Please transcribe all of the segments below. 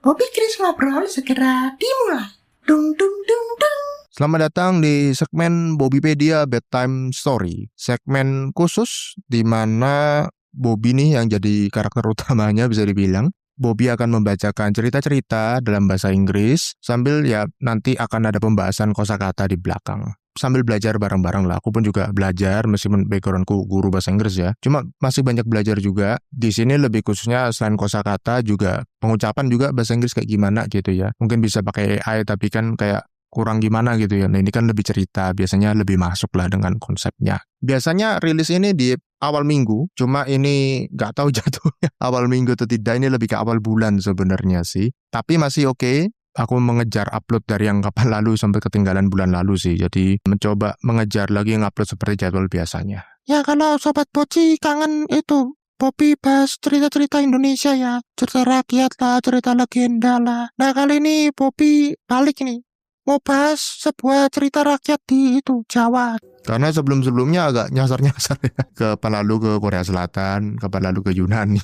Bobby Chris ngobrol segera dimulai. Dung dung dung dung. Selamat datang di segmen Bobbypedia Bedtime Story. Segmen khusus di mana Bobby nih yang jadi karakter utamanya bisa dibilang. Bobby akan membacakan cerita-cerita dalam bahasa Inggris sambil ya nanti akan ada pembahasan kosakata di belakang. Sambil belajar bareng-bareng lah. Aku pun juga belajar meskipun backgroundku guru bahasa Inggris ya. Cuma masih banyak belajar juga. Di sini lebih khususnya selain kosakata juga pengucapan juga bahasa Inggris kayak gimana gitu ya. Mungkin bisa pakai AI tapi kan kayak kurang gimana gitu ya. Nah ini kan lebih cerita, biasanya lebih masuk lah dengan konsepnya. Biasanya rilis ini di awal minggu, cuma ini nggak tahu jatuhnya awal minggu atau tidak, ini lebih ke awal bulan sebenarnya sih. Tapi masih oke. Aku mengejar upload dari yang kapan lalu sampai ketinggalan bulan lalu sih. Jadi mencoba mengejar lagi ngupload seperti jadwal biasanya. Ya kalau Sobat Poci kangen itu, Bobby bahas cerita-cerita Indonesia ya. Cerita rakyat lah, cerita legenda lah. Nah kali ini Bobby balik nih. Mau bahas sebuah cerita rakyat di itu, Jawa. Karena sebelum-sebelumnya agak nyasar-nyasar ya. Kapan lalu ke Korea Selatan, kapan lalu ke Yunani.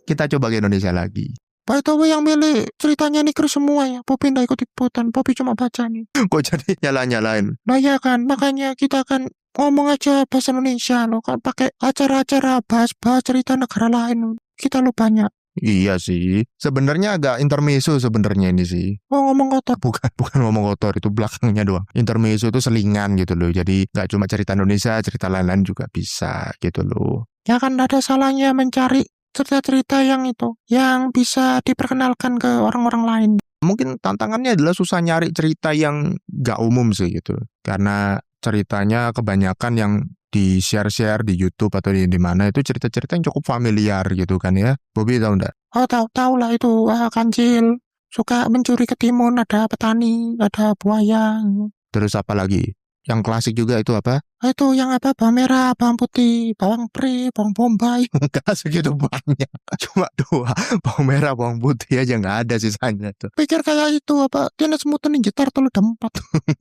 Kita coba ke Indonesia lagi. By the way yang milih ceritanya nih Chris semua ya. Bobby nggak ikut-ikutan, Bobby cuma baca nih. Kok jadi nyala-nyalain? Nah ya kan, makanya kita kan ngomong aja bahasa Indonesia loh. Kan pakai acara-acara bahas-bahas cerita negara lain. Kita lo banyak. Iya sih. Sebenarnya agak intermezzo sebenarnya ini sih. Oh ngomong kotor. Bukan ngomong kotor, itu belakangnya doang. Intermezzo itu selingan gitu loh. Jadi nggak cuma cerita Indonesia, cerita lain-lain juga bisa gitu loh. Ya kan ada salahnya mencari cerita-cerita yang itu, yang bisa diperkenalkan ke orang-orang lain. Mungkin tantangannya adalah susah nyari cerita yang nggak umum sih gitu. Karena ceritanya kebanyakan yang di share-share di YouTube atau di mana itu cerita-cerita yang cukup familiar gitu kan ya. Bobby tahu nggak? Oh tahu lah itu kancil, suka mencuri ketimun, ada petani, ada buaya. Terus apa lagi? Yang klasik juga itu apa? Itu yang apa, bawang merah, bawang putih, bawang pre, bawang bombay. Enggak segitu banyak. Cuma 2. Bawang merah, bawang putih aja nggak ada sisanya tuh. Pikir kayak itu apa, Teenage Mutant Ninja Turtle ada 4.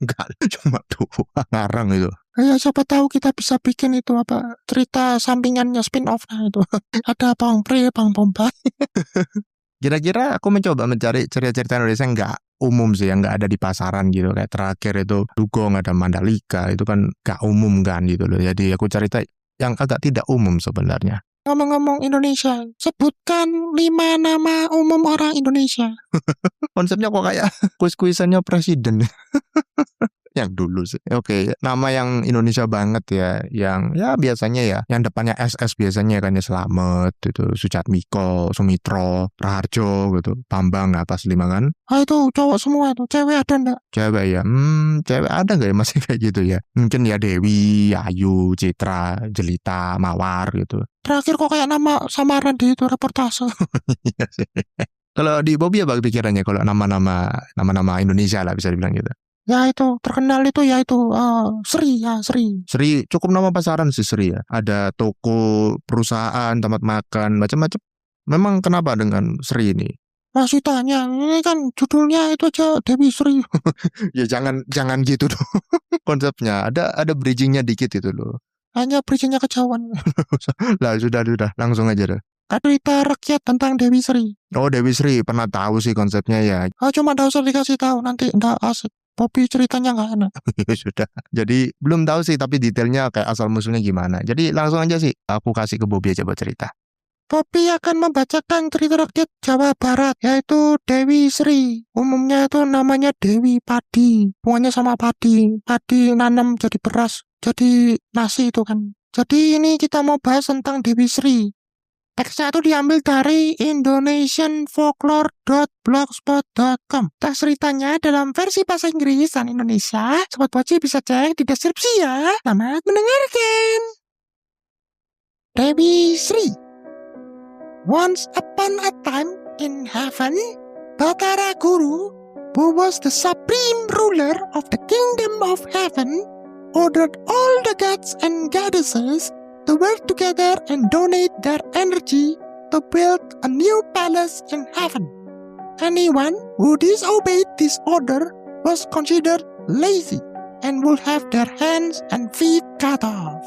Enggak, cuma 2. Ngarang itu. Ya siapa tahu kita bisa bikin itu apa, cerita sampingannya, spin-off nah itu. Ada bawang pre, bawang bombay. Kira-kira aku mencoba mencari cerita-cerita Indonesia yang nggak umum sih, yang nggak ada di pasaran gitu. Kayak terakhir itu Dugong, ada Mandalika, itu kan nggak umum kan gitu loh. Jadi aku cerita yang agak tidak umum sebenarnya. Ngomong-ngomong Indonesia, sebutkan 5 nama umum orang Indonesia. Konsepnya kok kayak kuis-kuisannya presiden. Yang dulu sih. Oke, nama yang Indonesia banget ya, yang ya biasanya ya, yang depannya SS biasanya kan ya, Slamet, itu Sujatmiko, Sumitro, Raharjo gitu, Bambang apa 5 kan? Ah itu cowok semua tuh, cewek ada enggak? Cewek ya, cewek ada nggak ya masih kayak gitu ya? Mungkin ya Dewi, Ayu, Citra, Jelita, Mawar gitu. Terakhir kok kayak nama samaran di itu reportase. Iya sih. Kalau di Bobby apa pikirannya kalau nama-nama Indonesia lah bisa dibilang gitu? Ya itu, terkenal itu ya itu, Sri ya, Sri. Sri cukup nama pasaran sih Sri ya. Ada toko, perusahaan, tempat makan, macam-macam. Memang kenapa dengan Sri ini? Masih tanya, ini kan judulnya itu aja Dewi Sri. Ya jangan gitu dong. Konsepnya ada bridgingnya dikit itu loh. Hanya bridgingnya kejauhan. Lah sudah langsung aja deh. Cerita rakyat tentang Dewi Sri. Oh Dewi Sri pernah tahu sih konsepnya ya. Cuma nggak usah dikasih tahu, nanti nggak asik. Bobby ceritanya nggak enak. Sudah. Jadi belum tahu sih tapi detailnya kayak asal musuhnya gimana. Jadi langsung aja sih aku kasih ke Bobby aja buat cerita. Bobby akan membacakan cerita rakyat Jawa Barat, yaitu Dewi Sri. Umumnya itu namanya Dewi Padi. Hubungannya sama padi. Padi nanam jadi beras, jadi nasi itu kan. Jadi ini kita mau bahas tentang Dewi Sri. Teksnya itu diambil dari indonesianfolklore.blogspot.com. Teks ceritanya dalam versi bahasa Inggris dan Indonesia. Sobat Poci bisa cek di deskripsi ya. Selamat mendengarkan. Dewi Sri. Once upon a time in heaven, Batara Guru, who was the supreme ruler of the kingdom of heaven, ordered all the gods and goddesses to work together and donate their energy to build a new palace in heaven. Anyone who disobeyed this order was considered lazy and would have their hands and feet cut off.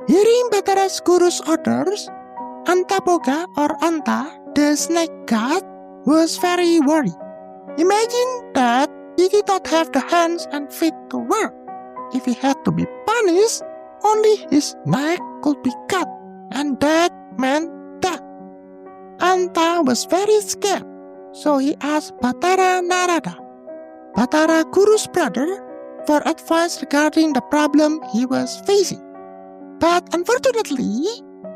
Hearing Batara's Guru's orders, Antaboga or Anta, the snake god, was very worried. Imagine that he did not have the hands and feet to work. If he had to be punished, only his neck could be cut, and that meant death. Anta was very scared, so he asked Batara Narada, Batara Guru's brother, for advice regarding the problem he was facing. But unfortunately,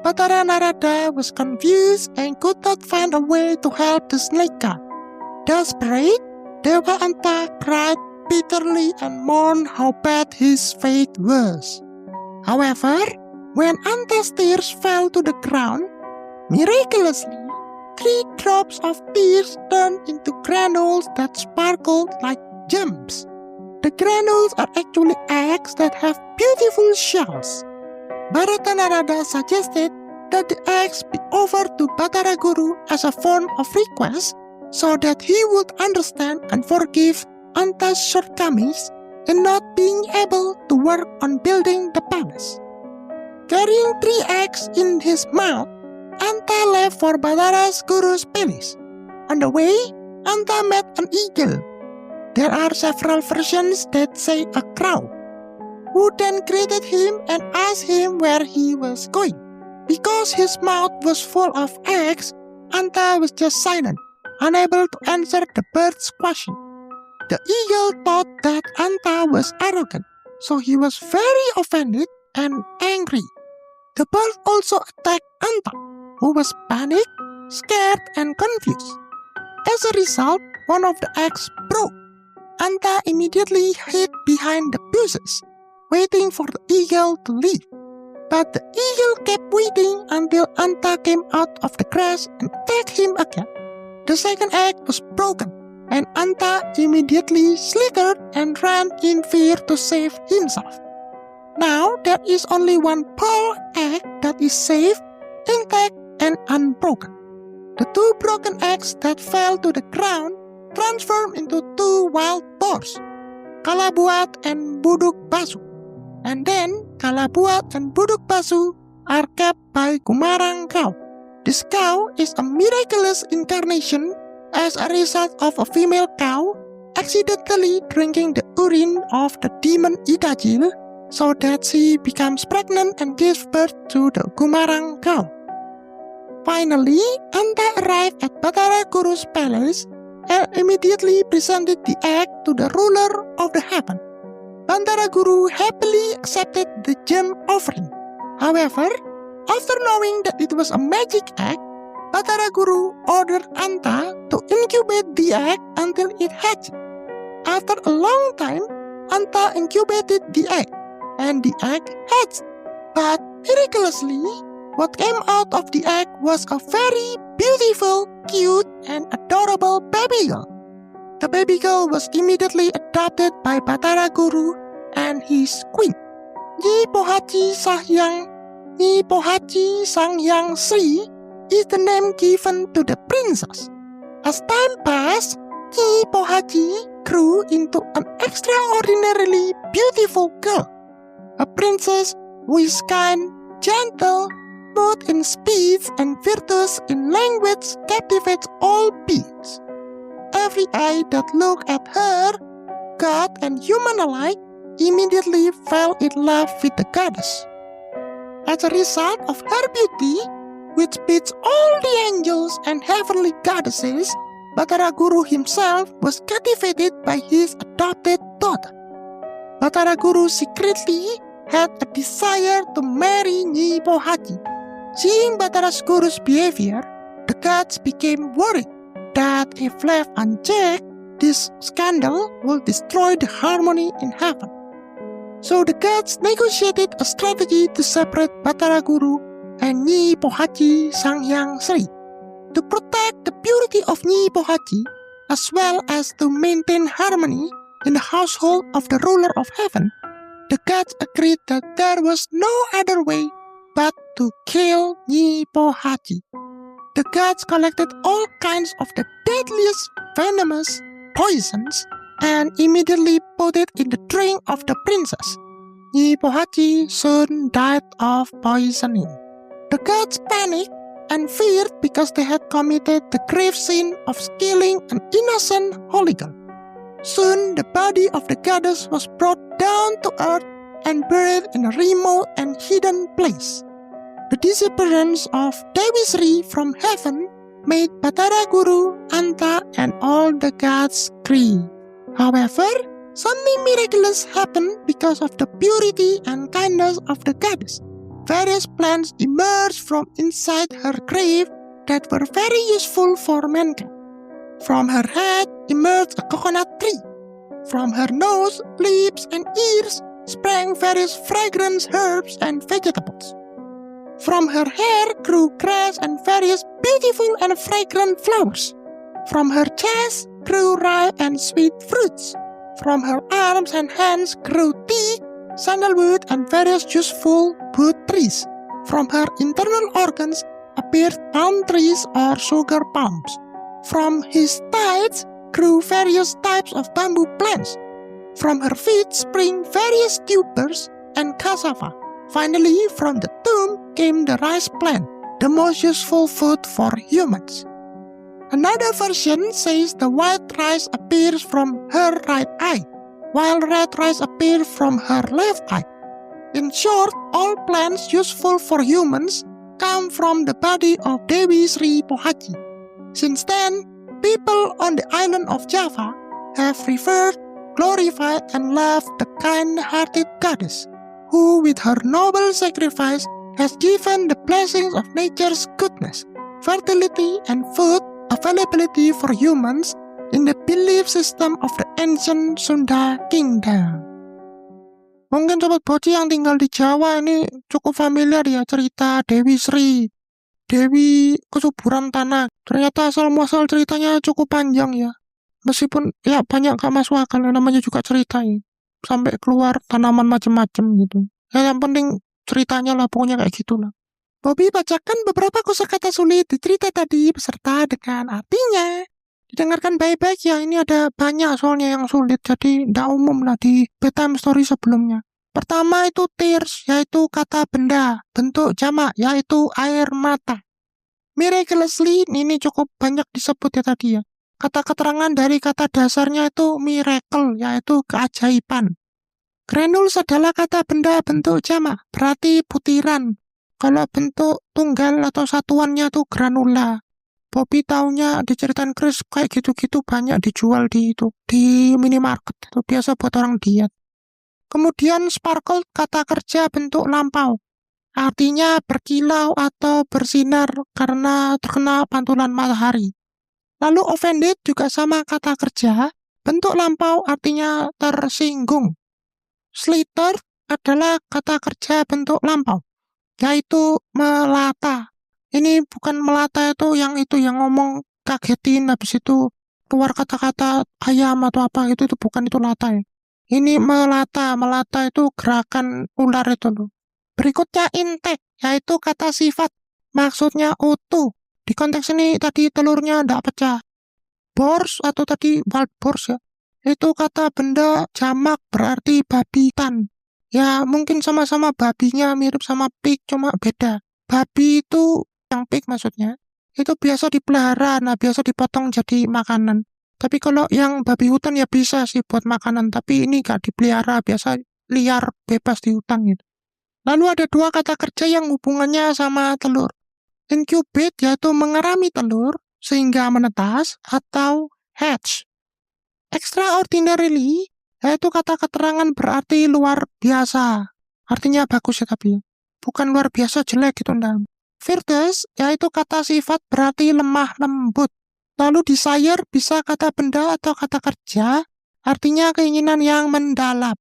Batara Narada was confused and could not find a way to help the snake god. Desperate, Dewa Anta cried bitterly and mourned how bad his fate was. However, when Anta's tears fell to the ground, miraculously, 3 drops of tears turned into granules that sparkled like gems. The granules are actually eggs that have beautiful shells. Bharata Narada suggested that the eggs be offered to Batara Guru as a form of request so that he would understand and forgive Anta's shortcomings in not being able to work on building the palace. Carrying 3 eggs in his mouth, Anta left for Batara Guru's palace. On the way, Anta met an eagle. There are several versions that say a crow, who then greeted him and asked him where he was going. Because his mouth was full of eggs, Anta was just silent, unable to answer the bird's question. The eagle thought that Anta was arrogant, so he was very offended and angry. The bird also attacked Anta, who was panicked, scared, and confused. As a result, one of the eggs broke. Anta immediately hid behind the bushes, waiting for the eagle to leave. But the eagle kept waiting until Anta came out of the grass and attacked him again. The second egg was broken, and Anta immediately slithered and ran in fear to save himself. Now there is only one pearl egg that is safe, intact, and unbroken. The 2 broken eggs that fell to the ground transformed into 2 wild boars, Kalabuat and Buduk Basu. And then Kalabuat and Buduk Basu are kept by Gumarang cow. This cow is a miraculous incarnation as a result of a female cow accidentally drinking the urine of the demon Idajil, so that she becomes pregnant and gives birth to the Gumarang cow. Finally, Anta arrived at Batara Guru's palace and immediately presented the egg to the ruler of the heaven. Batara Guru happily accepted the gem offering. However, after knowing that it was a magic egg, Batara Guru ordered Anta to incubate the egg until it hatched. After a long time, Anta incubated the egg, and the egg hatched. But miraculously, what came out of the egg was a very beautiful, cute, and adorable baby girl. The baby girl was immediately adopted by Batara Guru and his queen. Nyi Pohaci Sanghyang Sri is the name given to the princess. As time passed, Nyi Pohaci grew into an extraordinarily beautiful girl. A princess who is kind, gentle, both in speech and virtuous in language captivates all beings. Every eye that looked at her, God and human alike, immediately fell in love with the goddess. As a result of her beauty, which beats all the angels and heavenly goddesses, Batara Guru himself was captivated by his adopted daughter. Batara Guru secretly had a desire to marry Nyi Pohaci. Seeing Batara Guru's behavior, the gods became worried that if left unchecked, this scandal will destroy the harmony in heaven. So the gods negotiated a strategy to separate Batara Guru and Nyi Pohaci Sanghyang Sri. To protect the purity of Nyi Pohaci, as well as to maintain harmony in the household of the ruler of heaven, the gods agreed that there was no other way but to kill Nyi Pohaci. The gods collected all kinds of the deadliest venomous poisons and immediately put it in the drink of the princess. Nyi Pohaci soon died of poisoning. The gods panicked and feared because they had committed the grave sin of killing an innocent holy girl. Soon the body of the goddess was brought down to earth and buried in a remote and hidden place. The disappearance of Dewi Sri from heaven made Batara Guru, Anta, and all the gods grieve. However, something miraculous happened because of the purity and kindness of the goddess. Various plants emerged from inside her grave that were very useful for mankind. From her head emerged a coconut tree. From her nose, lips, and ears sprang various fragrant herbs and vegetables. From her hair grew grass and various beautiful and fragrant flowers. From her chest grew ripe and sweet fruits. From her arms and hands grew teak, sandalwood, and various useful wood trees. From her internal organs appeared palm trees or sugar palms. From his thighs grew various types of bamboo plants. From her feet spring various tubers and cassava. Finally, from the tomb came the rice plant, the most useful food for humans. Another version says the white rice appears from her right eye, while red rice appears from her left eye. In short, all plants useful for humans come from the body of Dewi Sri Pohaci. Since then, people on the island of Java have revered, glorified, and loved the kind-hearted goddess, who with her noble sacrifice has given the blessings of nature's goodness, fertility, and food availability for humans in the belief system of the ancient Sunda Kingdom. Mungkin Sobat Boci yang tinggal di Jawa ini cukup familiar ya cerita Dewi Sri, Dewi Kesuburan Tanah. Ternyata asal-muasal ceritanya cukup panjang ya. Meskipun ya banyak gak masuk akal, namanya juga cerita ya. Sampai keluar tanaman macam-macam gitu. Ya yang penting ceritanya lah, pokoknya kayak gitulah. Bobby bacakan beberapa kosakata sulit di cerita tadi beserta dengan artinya. Didengarkan baik-baik ya, ini ada banyak soalnya yang sulit, jadi tidak umum lah di bedtime story sebelumnya. Pertama itu tears, yaitu kata benda, bentuk jamak, yaitu air mata. Miraculously, ini cukup banyak disebut ya tadi ya. Kata keterangan dari kata dasarnya itu miracle, yaitu keajaiban. Granules adalah kata benda bentuk jamak, berarti butiran. Kalau bentuk tunggal atau satuannya itu granula. Bobby taunya diceritain Chris kayak gitu-gitu banyak dijual di minimarket. Itu biasa buat orang diet. Kemudian sparkle, kata kerja bentuk lampau. Artinya berkilau atau bersinar karena terkena pantulan matahari. Lalu offended juga sama kata kerja, bentuk lampau artinya tersinggung. Slither adalah kata kerja bentuk lampau, yaitu melata. Ini bukan melata itu yang ngomong kagetin habis itu keluar kata-kata ayam atau apa itu bukan itu lata ya. Ini melata itu gerakan ular itu loh. Berikutnya intake, yaitu kata sifat, maksudnya utuh. Di konteks ini tadi telurnya tidak pecah. Boars atau tadi wild boars ya, itu kata benda jamak berarti babitan. Ya mungkin sama-sama babinya mirip sama pig, cuma beda. Babi itu yang pig maksudnya, itu biasa dipelihara, nah biasa dipotong jadi makanan. Tapi kalau yang babi hutan ya bisa sih buat makanan, tapi ini gak dipelihara, biasa liar bebas di hutan gitu. Lalu ada dua kata kerja yang hubungannya sama telur. Incubate yaitu mengerami telur sehingga menetas atau hatch. Extraordinarily yaitu kata keterangan berarti luar biasa. Artinya bagus ya tapi bukan luar biasa jelek gitu enggak. Fierce yaitu kata sifat berarti lemah lembut. Lalu desire bisa kata benda atau kata kerja artinya keinginan yang mendalam.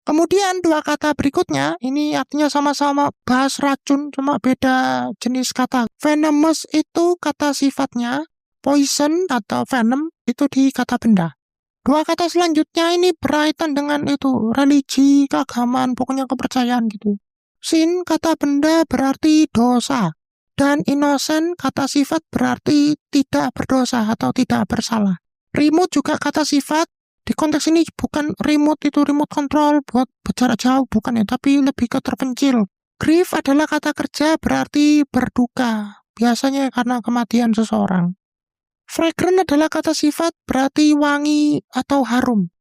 Kemudian dua kata berikutnya, ini artinya sama-sama bahas racun, cuma beda jenis kata. Venomous itu kata sifatnya, poison atau venom itu di kata benda. Dua kata selanjutnya ini berkaitan dengan itu, religi, keagamaan, pokoknya kepercayaan gitu. Sin kata benda berarti dosa, dan innocent kata sifat berarti tidak berdosa atau tidak bersalah. Remote juga kata sifat. Di konteks ini bukan remote itu remote control buat jarak jauh, bukan ya, tapi lebih ke terpencil. Grief adalah kata kerja berarti berduka. biasanya karena kematian seseorang. Fragrant adalah kata sifat berarti wangi atau harum.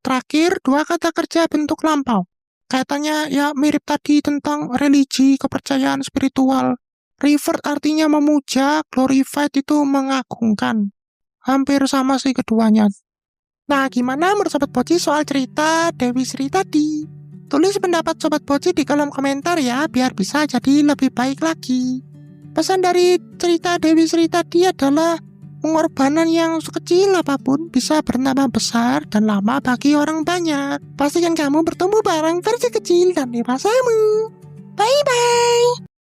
Terakhir, 2 kata kerja bentuk lampau. Kaitannya ya mirip tadi tentang religi, kepercayaan spiritual. Revert artinya memuja, glorified itu mengagungkan. Hampir sama sih keduanya. Nah, gimana menurut Sobat Poci soal cerita Dewi Sri tadi? Tulis pendapat Sobat Poci di kolom komentar ya, biar bisa jadi lebih baik lagi. Pesan dari cerita Dewi Sri tadi adalah pengorbanan yang sekecil apapun bisa bernambah besar dan lama bagi orang banyak. Pastikan kamu bertumbuh bareng versi kecil dan dewasamu. Bye-bye!